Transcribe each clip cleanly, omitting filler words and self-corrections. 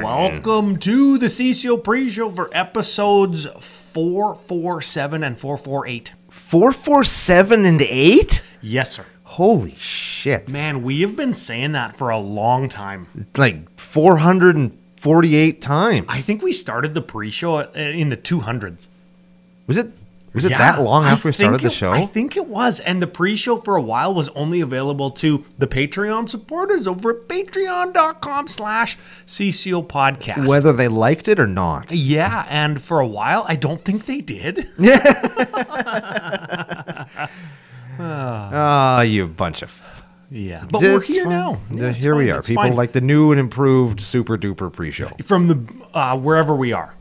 Welcome to the CCO Pre-Show for episodes 447 and 448. 447 and 8? Yes, sir. Holy shit. Man, we have been saying that for a long time. Like 448 times. I think we started the pre-show in the 200s. Was it that long after we started the show? I think it was. And the pre-show for a while was only available to the Patreon supporters over at patreon.com/CCO Podcast. Whether they liked it or not. Yeah, and for a while, I don't think they did. You bunch of... Yeah, but we're here now. Yeah, here we are. People like the new and improved super duper pre-show. From the wherever we are.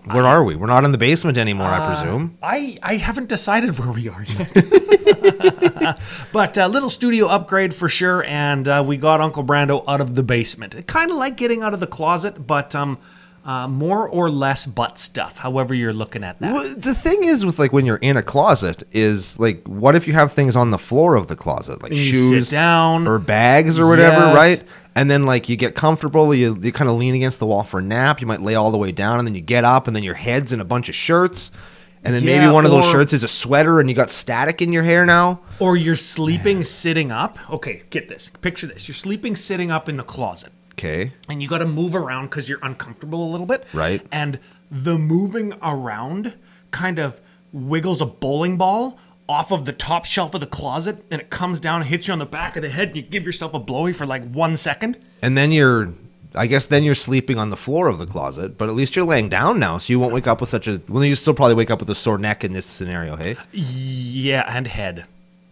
Where are we? We're not in the basement anymore, I presume. I haven't decided where we are yet. But a little studio upgrade for sure, and we got Uncle Brando out of the basement. Kind of like getting out of the closet, but more or less butt stuff, however you're looking at that. Well, the thing is with like when you're in a closet is like, what if you have things on the floor of the closet, like shoes sit down, or bags or whatever, yes. Right? And then like you get comfortable, you kind of lean against the wall for a nap. You might lay all the way down, and then you get up, and then your head's in a bunch of shirts. And then maybe one of those shirts is a sweater, and you got static in your hair now. Or you're sleeping sitting up. Okay, get this. Picture this. You're sleeping sitting up in the closet. Okay. And you got to move around because you're uncomfortable a little bit. Right. And the moving around kind of wiggles a bowling ball off of the top shelf of the closet, and it comes down and hits you on the back of the head, and you give yourself a blowy for like 1 second. And then you're sleeping on the floor of the closet, but at least you're laying down now, so you won't wake up with well, you still probably wake up with a sore neck in this scenario, hey? Yeah, and head.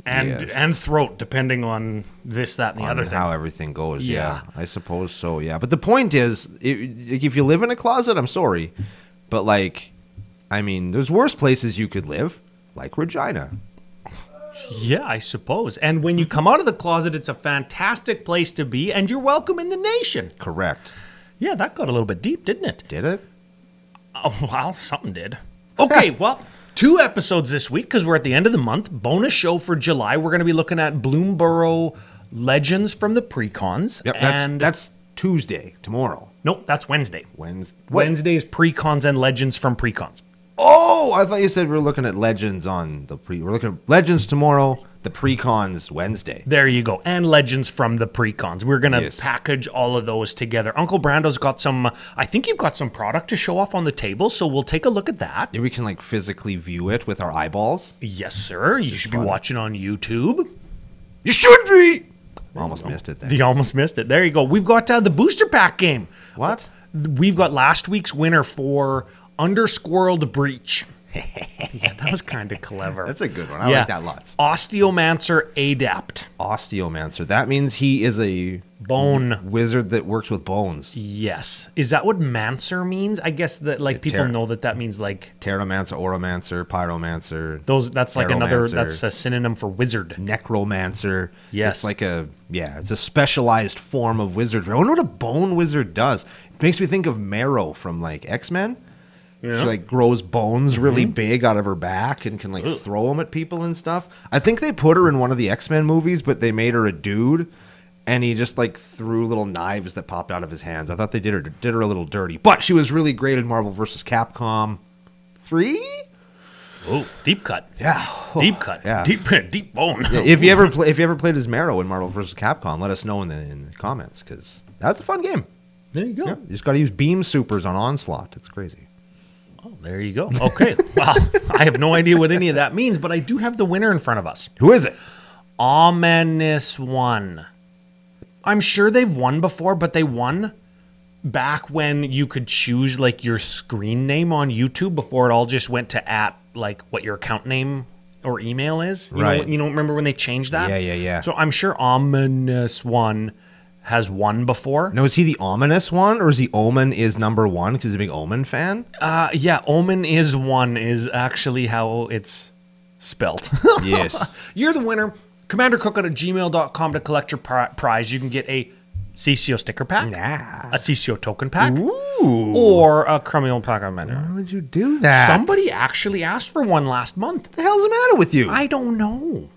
And throat, depending on this, that, and the other thing. How everything goes, yeah. I suppose so, yeah. But the point is, if you live in a closet, I'm sorry, but like, I mean, there's worse places you could live, like Regina. Yeah, I suppose. And when you come out of the closet, it's a fantastic place to be, and you're welcome in the nation. Correct. Yeah, that got a little bit deep, didn't it? Did it? Oh, well, something did. Okay, well, 2 episodes this week because we're at the end of the month. Bonus show for July. We're going to be looking at Bloomburrow Legends from the Precons. Yep, that's Tuesday, tomorrow. Nope, that's Wednesday. Wednesday's Precons and Legends from Precons. Oh, I thought you said we were looking at Legends on the We're looking at Legends tomorrow, the Precons Wednesday. There you go. And Legends from the Precons. We're going to package all of those together. Uncle Brando's got I think you've got some product to show off on the table, so we'll take a look at that. Yeah, we can like physically view it with our eyeballs. Yes, sir. You should be watching on YouTube. You should be! Almost missed it there. You almost missed it. There you go. We've got the booster pack game. What? We've got last week's winner for Undersquirreled Breach. Yeah, that was kind of clever. That's a good one. I like that lots. Osteomancer Adept. Osteomancer. That means he is a bone wizard that works with bones. Yes. Is that what Mancer means? I guess that like people know that means like Pteromancer, Oromancer, Pyromancer. That's like that's a synonym for wizard. Necromancer. Yes. It's like it's a specialized form of wizardry. I wonder what a bone wizard does. It makes me think of Marrow from like X-Men. Yeah. She like grows bones really big out of her back and can like throw them at people and stuff. I think they put her in one of the X-Men movies, but they made her a dude, and he just like threw little knives that popped out of his hands. I thought they did her a little dirty, but she was really great in Marvel vs. Capcom 3. Oh, deep cut. Yeah, deep cut. Yeah, deep bone. Yeah, if you ever played as Marrow in Marvel vs. Capcom, let us know in the comments because that's a fun game. There you go. Yeah, you just got to use beam supers on Onslaught. It's crazy. Oh, there you go. Okay. Well, I have no idea what any of that means, but I do have the winner in front of us. Who is it? Ominous One. I'm sure they've won before, but they won back when you could choose like your screen name on YouTube before it all just went to like what your account name or email is. You know, remember when they changed that? Yeah. So I'm sure Ominous One has won before. Now, is he the ominous one, or is he Omen is number one because he's a big Omen fan? Yeah, Omen is one is actually how it's spelt. Yes. You're the winner. CommanderCookout@gmail.com to collect your prize. You can get a CCO sticker pack, a CCO token pack, or a crummy old pack of Commander. Why would you do that? Somebody actually asked for one last month. What the hell's the matter with you? I don't know.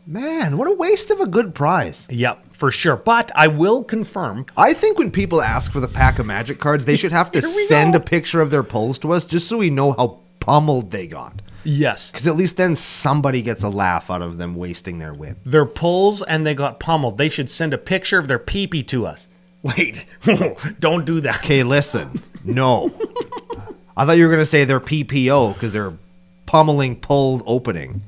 Man, what a waste of a good prize. Yep, for sure. But I will confirm. I think when people ask for the pack of Magic cards, they should have to send a picture of their pulls to us just so we know how pummeled they got. Yes. Because at least then somebody gets a laugh out of them wasting their win. Their pulls and they got pummeled. They should send a picture of their pee-pee to us. Wait, don't do that. Okay, listen. No. I thought you were going to say their PPO because they're pummeling pulled opening.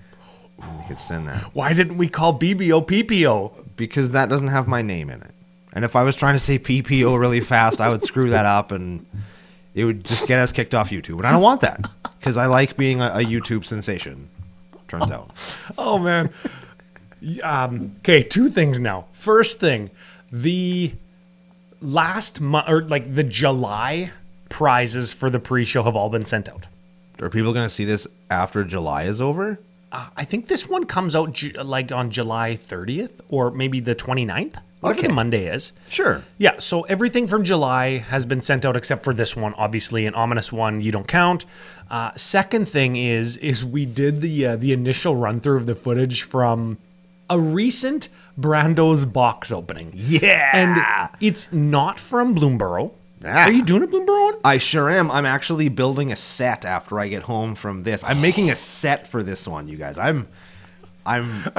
We could send that. Why didn't we call BBO PPO? Because that doesn't have my name in it. And if I was trying to say PPO really fast, I would screw that up and it would just get us kicked off YouTube. And I don't want that because I like being a YouTube sensation, turns out. Oh, man. Okay, two things now. First thing, the last month, or like the July prizes for the pre-show have all been sent out. Are people going to see this after July is over? I think this one comes out like on July 30th or maybe the 29th, whatever the Monday is. Sure. Yeah, so everything from July has been sent out except for this one, obviously. An ominous one, you don't count. Second thing is we did the initial run-through of the footage from a recent Brando's box opening. Yeah! And it's not from Bloomburrow. Are you doing a Bloomburrow one? I sure am. I'm actually building a set after I get home from this. I'm making a set for this one, you guys. I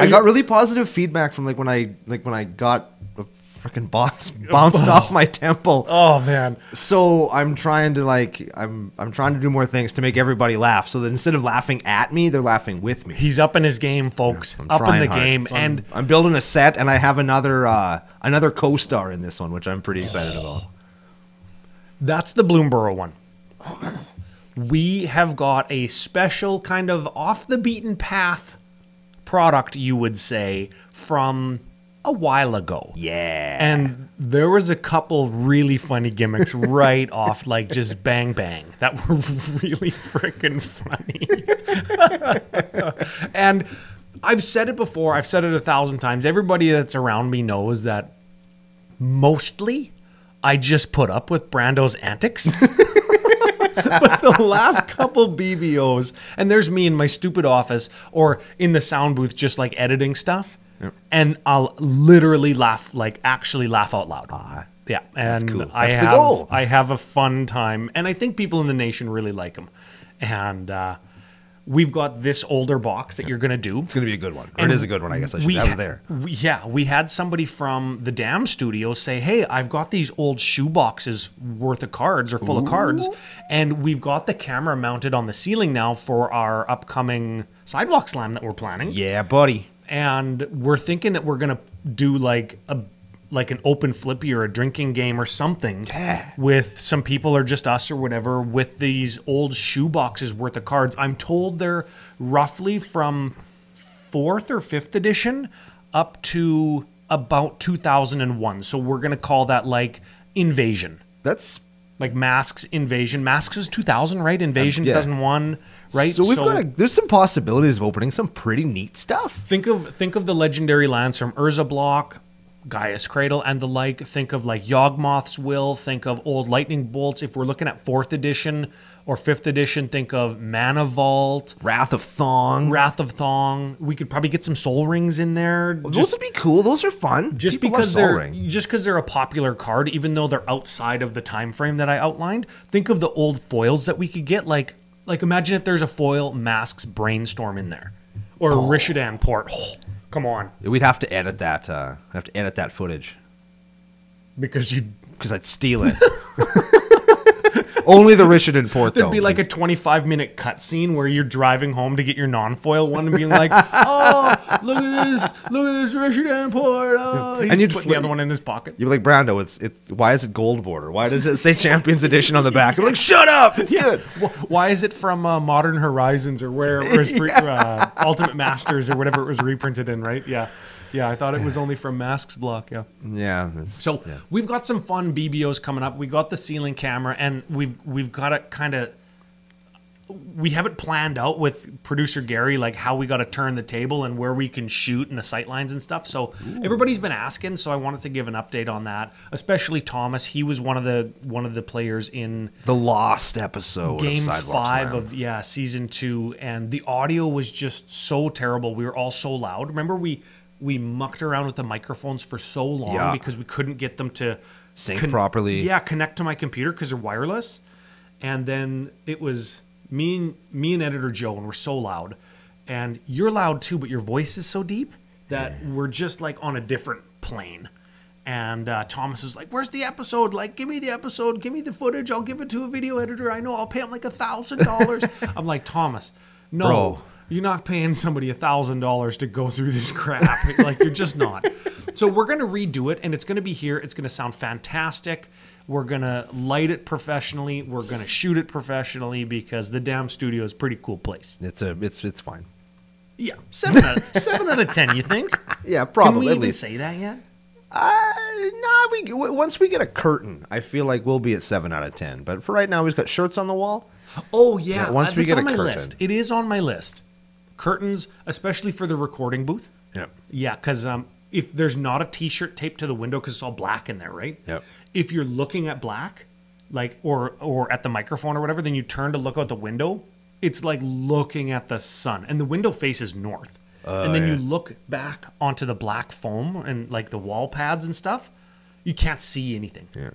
got really positive feedback from when I got a freaking box bounced off my temple. Oh man. So I'm trying to I'm trying to do more things to make everybody laugh. So that instead of laughing at me, they're laughing with me. He's up in his game, folks. I'm up in the hard. game. So and I'm building a set and I have another co-star in this one, which I'm pretty excited about. That's the Bloomburrow one. We have got a special kind of off the beaten path product, you would say, from a while ago. Yeah. And there was a couple really funny gimmicks right off, like just bang bang, that were really freaking funny. And I've said it before, I've said it 1,000 times. Everybody that's around me knows that mostly I just put up with Brando's antics. But the last couple BBOs, and there's me in my stupid office or in the sound booth just like editing stuff, and I'll literally laugh, like actually laugh out loud. Yeah, and cool. That's the goal. I have a fun time, and I think people in the nation really like them. And we've got this older box that you're going to do. It's going to be a good one. Or it is a good one, I guess I should have it there. We had somebody from the Dam Studio say, hey, I've got these old shoe boxes worth of cards or full of cards, and we've got the camera mounted on the ceiling now for our upcoming Sidewalk Slam that we're planning. Yeah, buddy. And we're thinking that we're going to do like an open flippy or a drinking game or something with some people or just us or whatever with these old shoe boxes worth of cards. I'm told they're roughly from 4th or 5th edition up to about 2001. So we're going to call that like Invasion. That's like Masks Invasion. Masks was 2000, right? Invasion 2001, right? So we've got there's some possibilities of opening some pretty neat stuff. Think of the legendary lands from Urza Block, Gaia's Cradle, and the like. Think of like Yawgmoth's Will. Think of old Lightning Bolts. If we're looking at 4th edition or 5th edition, think of Mana Vault, Wrath of Thong. We could probably get some Soul Rings in there. Those would be cool. Those are fun. Just because they're a popular card, even though they're outside of the time frame that I outlined. Think of the old foils that we could get. Like imagine if there's a foil Masks Brainstorm in there, or Rishadan Port. Oh, come on. We'd have to edit that. Have to edit that footage because I'd steal it. Only the Rishadan Port. There'd be like a 25-minute cutscene where you're driving home to get your non-foil one and being like, "Oh, look at this Rishadan Port!" Oh. And you'd put the other one in his pocket. You'd be like, "Brando, it's why is it gold border? Why does it say Champions Edition on the back?" You're like, "Shut up! It's good." Why is it from Modern Horizons or where it was Ultimate Masters or whatever it was reprinted in? Right? Yeah. Yeah, I thought it was only from Masks Block. Yeah. Yeah. So we've got some fun BBOs coming up. We got the ceiling camera, and we've got it kind of. We have it planned out with producer Gary, like how we got to turn the table and where we can shoot and the sight lines and stuff. So everybody's been asking, so I wanted to give an update on that. Especially Thomas, he was one of the players in the lost episode Game of Sidewalk 5 Slam. of season 2, and the audio was just so terrible. We were all so loud. Remember we mucked around with the microphones for so long because we couldn't get them to sync properly. Yeah, connect to my computer because they're wireless. And then it was me and editor Joe, and we're so loud. And you're loud too, but your voice is so deep that we're just like on a different plane. And Thomas was like, "Where's the episode? Like, give me the episode. Give me the footage. I'll give it to a video editor. I know. I'll pay him like $1,000." I'm like, "Thomas, no, Bro. You're not paying somebody $1,000 to go through this crap. Like, you're just not." So we're gonna redo it, and it's gonna be here. It's gonna sound fantastic. We're gonna light it professionally. We're gonna shoot it professionally because the damn studio is a pretty cool place. It's fine. Yeah, 7 out of 10. You think? Yeah, probably. Can we at even least. say that yet? Once we get a curtain, I feel like we'll be at 7 out of 10. But for right now, we've got shirts on the wall. Oh yeah, once we that's get on a my curtain. list. It is on my list. Curtains, especially for the recording booth. Yep. Yeah, because if there's not a T-shirt taped to the window because it's all black in there, right? Yep. If you're looking at black, like or at the microphone or whatever, then you turn to look out the window. It's like looking at the sun, and the window faces north. And then you look back onto the black foam and like the wall pads and stuff. You can't see anything. Yeah.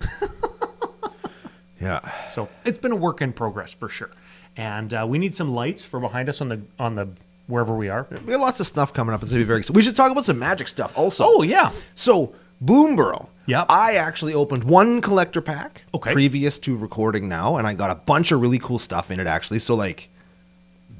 Yeah. So it's been a work in progress for sure. And we need some lights for behind us on the wherever we are. We got lots of stuff coming up. It's going to be very exciting. We should talk about some Magic stuff also. Oh, yeah. So, Bloomburrow. Yep. I actually opened one collector pack Okay. previous to recording now, and I got a bunch of really cool stuff in it, actually. So, like,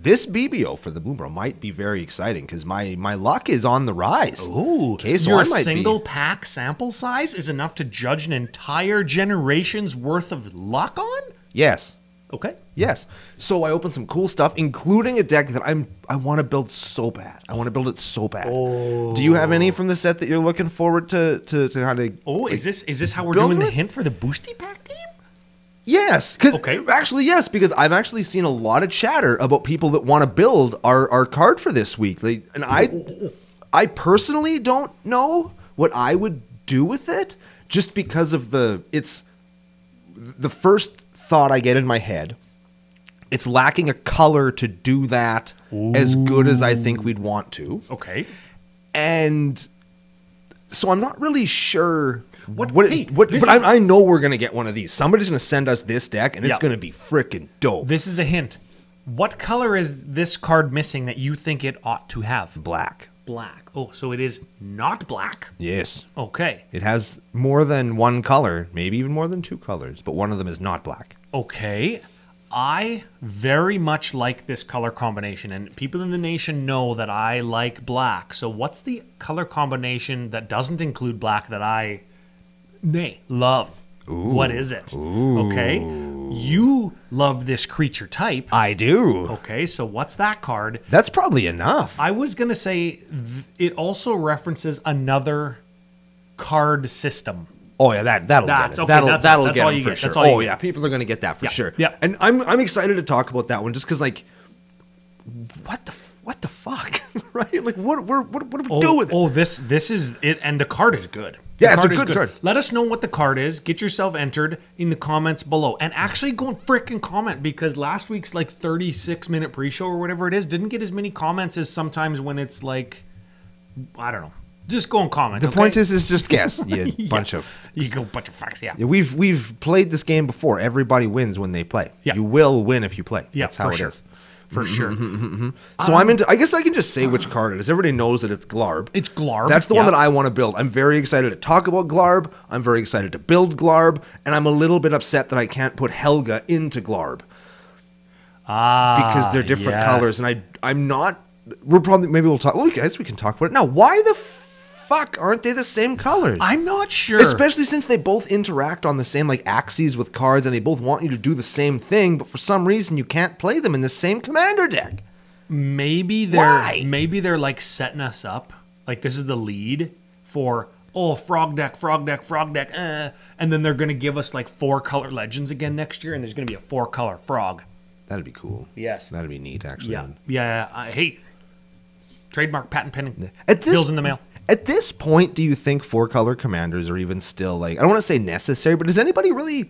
this BBO for the Bloomburrow might be very exciting because my luck is on the rise. Ooh. Okay, so Your I might single be... pack sample size is enough to judge an entire generation's worth of luck on? Yes. Okay. Yes. So I opened some cool stuff, including a deck that I want to build so bad. I want to build it so bad. Oh. Do you have any from the set that you're looking forward to kind of? Oh, is this how we're build doing the it? hint for the Boosty Pack game? Yes. Because Okay. actually, yes, because I've actually seen a lot of chatter about people that want to build our card for this week. And I personally don't know what I would do with it, just because of the first thought I get in my head. It's lacking a color to do that as good as I think we'd want to. Okay. And so I'm not really sure What- but hey, but this I know we're going to get one of these. Somebody's going to send us this deck, and it's Yeah. going to be freaking dope. This is a hint. What color is this card missing that you think it ought to have? Black. Black. Oh, so it is not black. Yes. Okay. It has more than one color, maybe even more than two colors, but one of them is not black. Okay. I very much like this color combination, and people in the nation know that I like black. So what's the color combination that doesn't include black that I love? What is it? Okay. You love this creature type. I do. Okay, so what's that card? That's probably enough. I was going to say it also references another card system. Oh yeah, that'll That's get it. okay, That'll that's get all them you for get. sure. That's all you Oh get. yeah, people are gonna get that for Yeah, sure. yeah. And I'm excited to talk about that one just because like, what the fuck, right? Like what do we do with it? Oh, this is it, and the card is good. Yeah, The it's a is good card. Let us know what the card is. Get yourself entered in the comments below, and actually go and frickin' comment because last week's like 36-minute pre-show or whatever it is didn't get as many comments as sometimes when it's like, I don't know. Just go and comment. The point is just guess. You Yeah. bunch of You go bunch of fucks. Yeah. yeah, we've played this game before. Everybody wins when they play. Yeah. You will win if you play. Yeah, That's how for it sure. is. For sure. So I'm into. I guess I can just say which card it is. Everybody knows that it's Glarb. It's Glarb. That's the one yeah. that I want to build. I'm very excited to talk about Glarb. I'm very excited to build Glarb, and I'm a little bit upset that I can't put Helga into Glarb because they're different yes. colors, and I'm not. We're probably maybe we'll talk. Well, guys, we can talk about it now. Why the fuck aren't they the same colors? I'm not sure. Especially since they both interact on the same like axes with cards, and they both want you to do the same thing, but for some reason you can't play them in the same commander deck. Maybe Why? they're like setting us up Like this is the lead for frog deck, and then they're going to give us like 4-color legends again next year, and there's going to be a 4-color frog. That'd be cool. Yes, that'd be neat actually. Yeah. Hey, trademark, patent pending. Bills in the mail. At this point, do you think 4-color commanders are even still like, I don't want to say necessary, but does anybody really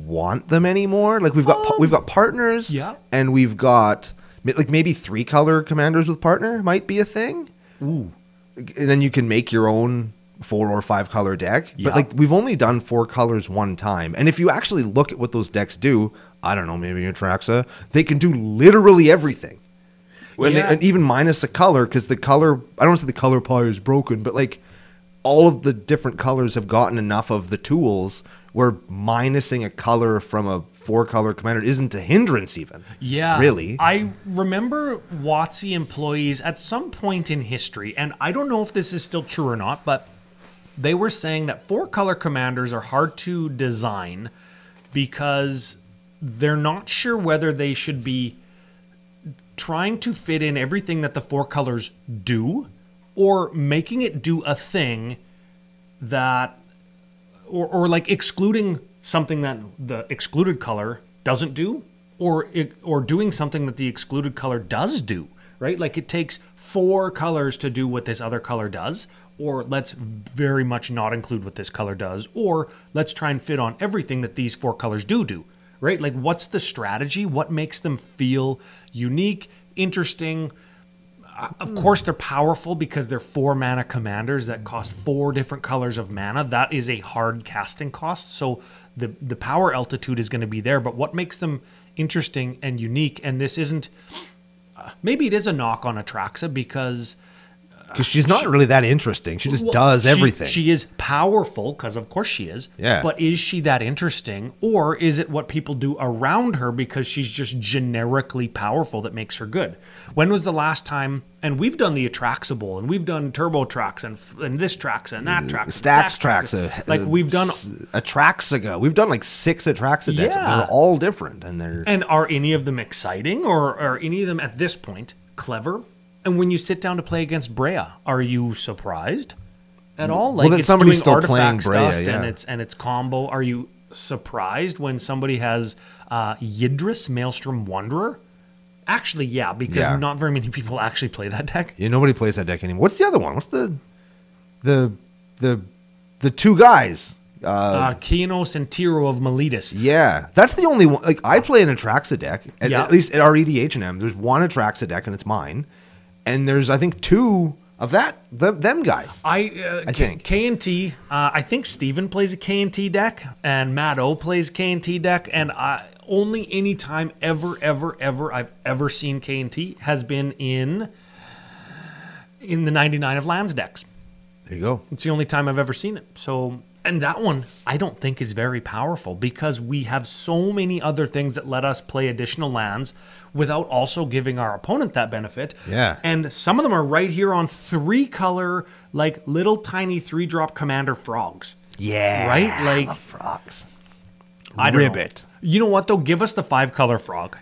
want them anymore? Like we've got partners, and we've got like maybe 3-color commanders with partner might be a thing. Ooh. And then you can make your own 4 or 5-color deck. But like we've only done 4 colors one time. And if you actually look at what those decks do, I don't know, maybe Atraxa, they can do literally everything. And even minus a color, because the color, I don't want to say the color pie is broken, but like all of the different colors have gotten enough of the tools where minusing a color from a 4-color commander isn't a hindrance even. Yeah. Really. I remember WotC employees at some point in history, and I don't know if this is still true or not, but they were saying that 4-color commanders are hard to design because they're not sure whether they should be trying to fit in everything that the 4 colors do or making it do a thing that or like excluding something that the excluded color doesn't do or doing something that the excluded color does do, right? Like it takes 4 colors to do what this other color does, or let's very much not include what this color does, or let's try and fit on everything that these 4 colors do, right? Like what's the strategy? What makes them feel unique, interesting? Of course, they're powerful because they're 4 mana commanders that cost 4 different colors of mana. That is a hard casting cost. So the power altitude is going to be there. But what makes them interesting and unique? And this isn't... maybe it is a knock on Atraxa because she's not really that interesting. She just does everything. She is powerful because of course she is. Yeah. But is she that interesting? Or is it what people do around her because she's just generically powerful that makes her good? When was the last time, and we've done the Atraxable, and we've done Turbo Trax, and this Traxa, and that Traxa. Stacks Traxa. Like we've done... Atraxiga. We've done like 6 Atraxa decks. Yeah. They're all different. And are any of them exciting? Or are any of them at this point clever? And when you sit down to play against Brea, are you surprised at all? Like, well, that somebody's still playing Brea, and it's combo. Are you surprised when somebody has Yidris, Maelstrom Wanderer? Actually, yeah, because not very many people actually play that deck. Yeah, nobody plays that deck anymore. What's the other one? What's the 2 guys? Kianos and Tiro of Miletus. Yeah, that's the only one. Like I play an Atraxa deck, at least at our EDH and M. There's one Atraxa deck, and it's mine. And there's, I think, 2 of them guys. I think K&T. I think Steven plays a K&T deck, and Matt O plays K&T deck, and only any time ever I've ever seen K&T has been in the 99 of lands decks. There you go. It's the only time I've ever seen it. So, and that one I don't think is very powerful because we have so many other things that let us play additional lands without also giving our opponent that benefit. Yeah. And some of them are right here on 3-color, like little tiny 3-drop commander frogs. Yeah. Right? Like I love frogs. Ribbit. You know what though? Give us the 5-color frog.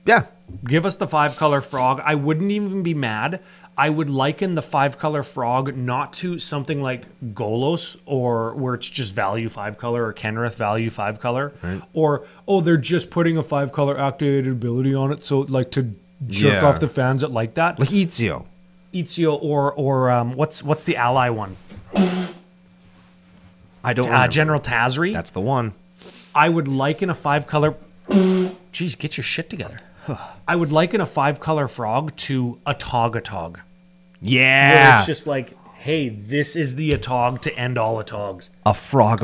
Yeah. Give us the 5-color frog. I wouldn't even be mad. I would liken the 5-color frog not to something like Golos, or where it's just value 5-color, or Kenrith value 5-color, right. Or they're just putting a 5-color activated ability on it, so like to jerk off the fans that like that, like Ezio, or what's the ally one? I don't remember. General Tazri. That's the one. I would liken a 5-color. Jeez, get your shit together. I would liken a 5-color frog to a Atog. Yeah. Where it's just like, hey, this is the Atog to end all Atogs. A frog.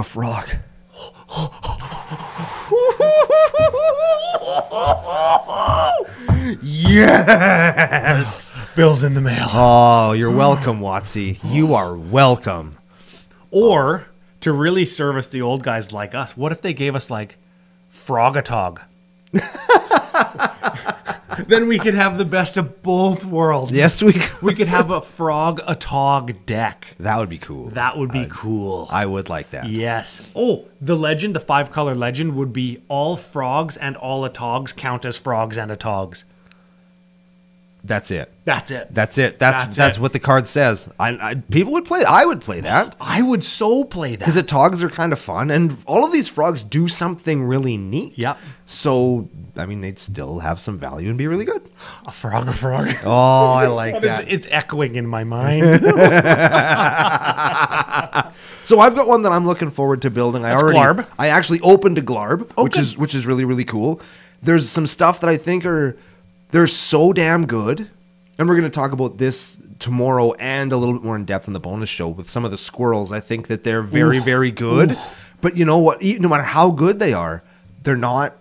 Yes. Bill's in the mail. Oh, you're welcome, WotC. You are welcome. Or, to really service the old guys like us, what if they gave us like Frogatog? Then we could have the best of both worlds. Yes, we could. We could have a Frog-Atog deck. That would be cool. That would be cool. I would like that. Yes. Oh, the legend, the 5-color legend would be all frogs and all Atogs count as frogs and Atogs. That's it. That's it. That's it. That's what the card says. People would play. I would play that. I would so play that. Because the togs are kind of fun, and all of these frogs do something really neat. Yeah. So, I mean, they'd still have some value and be really good. A frog. Oh, I like that. It's echoing in my mind. So I've got one that I'm looking forward to building. Glarb. I actually opened a Glarb, Oh, which is really, really cool. There's some stuff that I think they're so damn good. And we're going to talk about this tomorrow and a little bit more in depth in the bonus show with some of the squirrels. I think that they're very, very good. But you know what? No matter how good they are, they're not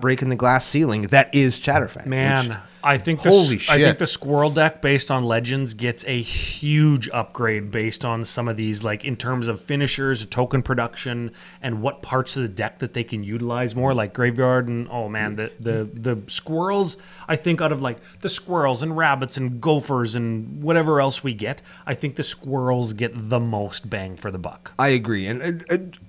breaking the glass ceiling. That is Chatterfang. Man, I think holy shit. I think the Squirrel deck based on Legends gets a huge upgrade based on some of these, like in terms of finishers, token production, and what parts of the deck that they can utilize more, like Graveyard. And oh man, the Squirrels, I think out of like the Squirrels and Rabbits and Gophers and whatever else we get, I think the Squirrels get the most bang for the buck. I agree. And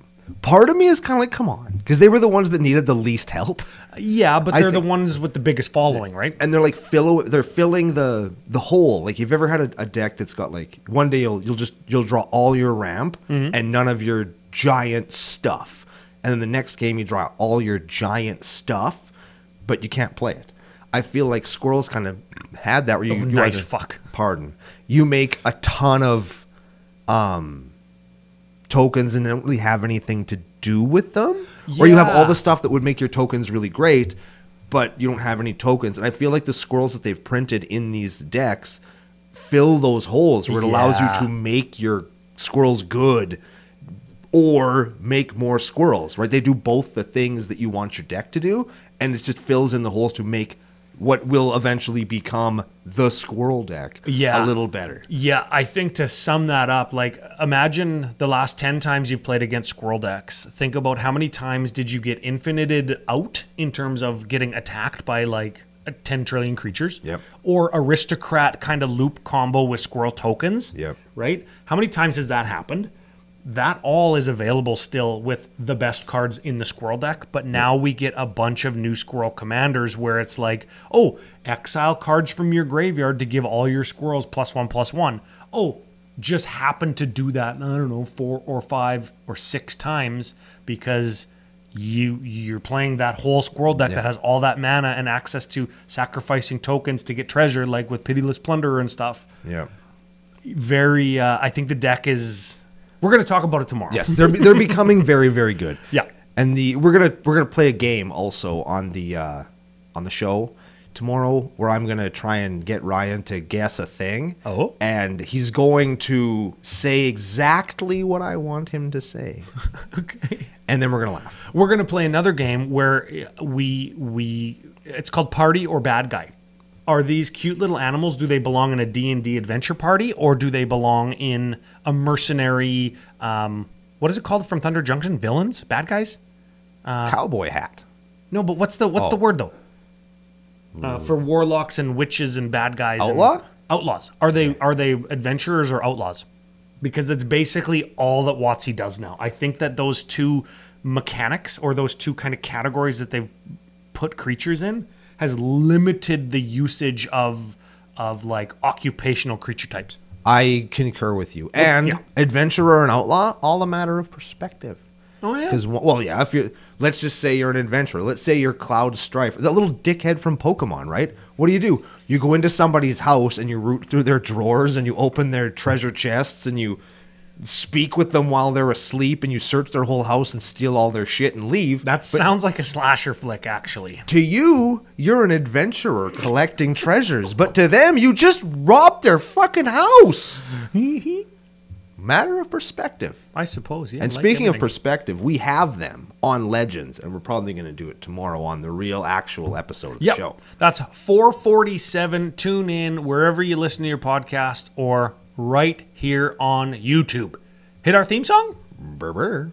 part of me is kind of like, come on, because they were the ones that needed the least help. Yeah, but they're the ones with the biggest following, right? And they're like they're filling the hole. Like, you've ever had a deck that's got like, one day you'll draw all your ramp and none of your giant stuff, and then the next game you draw all your giant stuff, but you can't play it. I feel like Squirrels kind of had that where you make a ton of tokens and don't really have anything to do with them. Or you have all the stuff that would make your tokens really great, but you don't have any tokens. And I feel like the Squirrels that they've printed in these decks fill those holes where it allows you to make your Squirrels good or make more Squirrels, right? They do both the things that you want your deck to do, and it just fills in the holes to make what will eventually become the Squirrel deck a little better. Yeah, I think to sum that up, like, imagine the last 10 times you've played against Squirrel decks. Think about how many times did you get infinited out in terms of getting attacked by like 10 trillion creatures? Yep. Or Aristocrat kind of loop combo with Squirrel tokens? Yep. Right? How many times has that happened? That all is available still with the best cards in the Squirrel deck, but now we get a bunch of new Squirrel commanders where it's like, oh, exile cards from your graveyard to give all your Squirrels +1/+1. Oh, just happen to do that, I don't know, 4 or 5 or 6 times because you're playing that whole Squirrel deck that has all that mana and access to sacrificing tokens to get treasure, like with Pitiless Plunderer and stuff. Yeah. Very, I think the deck is... We're going to talk about it tomorrow. Yes, they're becoming very, very good. Yeah, and we're gonna play a game also on the show tomorrow where I'm gonna try and get Ryan to guess a thing. Oh, and he's going to say exactly what I want him to say. Okay, and then we're gonna laugh. We're gonna play another game where it's called Party or Bad Guy. Are these cute little animals, do they belong in a D&D adventure party, or do they belong in a mercenary, what is it called from Thunder Junction? Villains? Bad guys? Cowboy hat. No, but what's the word, though? For warlocks and witches and bad guys. Outlaw? Outlaws. Are they adventurers or outlaws? Because that's basically all that WotC does now. I think that those two mechanics, or those two kind of categories that they've put creatures in, has limited the usage of like occupational creature types. I concur with you. And adventurer and outlaw, all a matter of perspective. Oh yeah. Because if let's just say you're an adventurer. Let's say you're Cloud Strife, that little dickhead from Pokemon, right? What do? You go into somebody's house and you root through their drawers and you open their treasure chests and you speak with them while they're asleep and you search their whole house and steal all their shit and leave. That sounds like a slasher flick, actually. To you, you're an adventurer collecting treasures, but to them, you just robbed their fucking house. Matter of perspective. I suppose, yeah. And speaking of perspective, we have them on Legends, and we're probably going to do it tomorrow on the real, actual episode of the show. That's 4:47. Tune in wherever you listen to your podcast or right here on YouTube. Hit our theme song? Brr, brr.